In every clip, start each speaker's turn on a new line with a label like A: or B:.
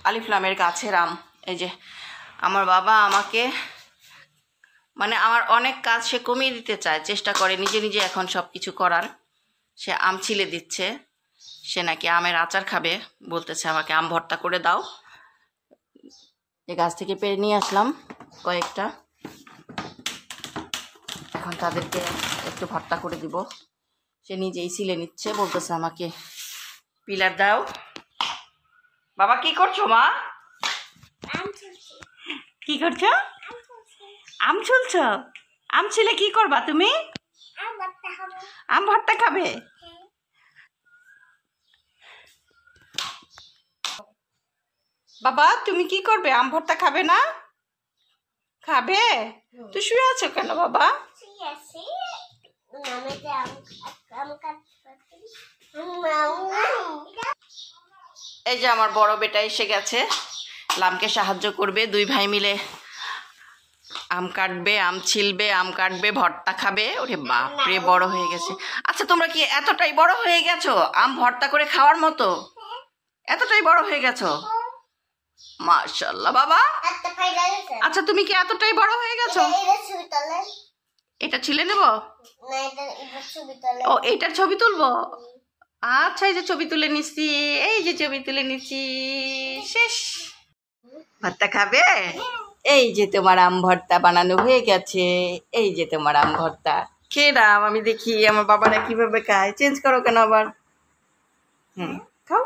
A: আলিফলামের গাছের আম। এই যে আমার বাবা আমাকে মানে আমার অনেক কাজ সে কমিয়ে দিতে চায়, চেষ্টা করে নিজে নিজে এখন সব কিছু করার। সে আম ছিলে দিচ্ছে, সে নাকি আমের আচার খাবে, বলতেছে আমাকে আম ভর্তা করে দাও। যে গাছ থেকে পেড়ে নিয়ে আসলাম কয়েকটা, এখন তাদেরকে একটু ভর্তা করে দিব। সে নিজেই ছিলে নিচ্ছে, বলতেছে আমাকে পিলার দাও। বাবা কি করছো মা? কি করছো? আম ছুলছ? আম ছিলে কি করবা তুমি? আম ভর্তা খাবে? বাবা তুমি কি করবে? আম ভর্তা খাবে না? খাবে? তুই শুয়ে আছো কেন বাবা? এই যে আমার বড় বেটা এসে গেছে, লামকে সাহায্য করবে। দুই ভাই মিলে আম কাটবে, আম ছিলবে, আম কাটবে, ভর্তা খাবে। ওরে বাপরে, বড় হয়ে গেছে। আচ্ছা তোমরা কি এতটাই বড় হয়ে গেছো আম ভর্তা করে খাওয়ার মতো? এতটাই বড় হয়ে গেছো? মাশাআল্লাহ বাবা। আচ্ছা তুমি কি এতটাই বড় হয়ে গেছো? এটা ছিলে নেব? ও এইটার ছবি তুলবো? আচ্ছা এই যে ছবি তুলে নিচ্ছি, এই যে ছবি তুলে নিচ্ছি। শেষ। ভর্তা খাবে? এই যে তোমার আম ভর্তা বানানো হয়ে গেছে। এই যে তোমার আম ভর্তা খেয়ে নাও। আমি দেখি আমার বাবারা কিভাবে খায়। চেঞ্জ করো কেন আবার? খাও।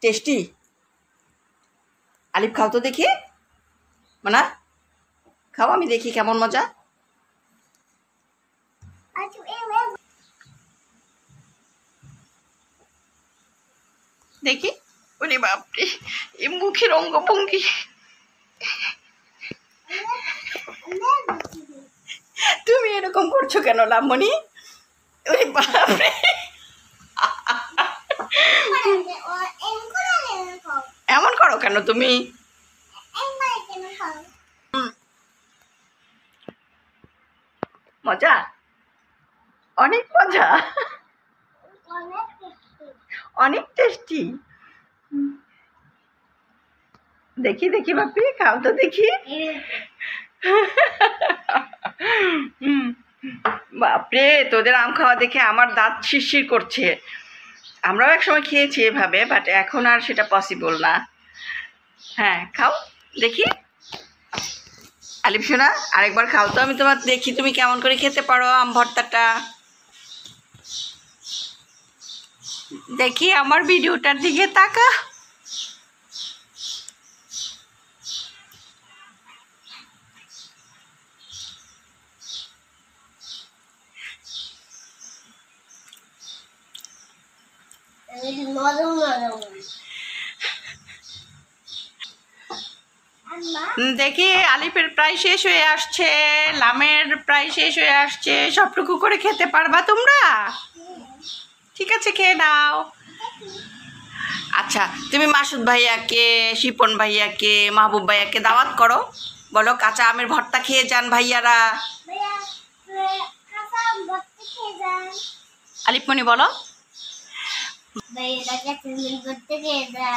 A: টেস্টি। আলিফ খাও তো দেখি। মানা খাও, আমি দেখি কেমন মজা। দেখি। ওরে বাপরে, এই মুখের অঙ্গভঙ্গি। তুমি এরকম করছো কেন লামনি? ওরে বাপরে, এমন করো কেন তুমি? মজা, অনেক মজা, অনেক টেস্টি। দেখি দেখি বাপি, খাও তো দেখি। বাপরে, তোদের আম খাওয়া দেখে আমার দাঁত শিরশির করছে। আমরাও একসময় খেয়েছি এভাবে, বাট এখন আর সেটা পসিবল না। হ্যাঁ খাও দেখি। আলিফ সোনা আরেকবার খাও তো, আমি তোমার দেখি তুমি কেমন করে খেতে পারো আম ভর্তাটা। দেখি আমার ভিডিওটার দিকে তাকা। দেখি আলিফের প্রায় শেষ হয়ে আসছে, লামের প্রায় শেষ হয়ে আসছে। সবটুকু করে খেতে পারবা তোমরা? ঠিক আছে খেয়ে নাও। আচ্ছা তুমি মাসুদ ভাইয়াকে, শিপন ভাইয়াকে, মাহবুব ভাইয়াকে দাওয়াত করো, বলো কাঁচা আমের ভর্তা খেয়ে যান ভাইয়ারা। আলিফমণি বলো।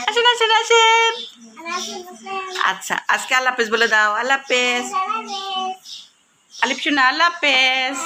A: আসেন আসেন আসেন। আচ্ছা আজকে আল্লাহ হাফেজ বলে দাও। আল্লাহ হাফেজ। আলিফ সোনা আল্লাহ হাফেজ।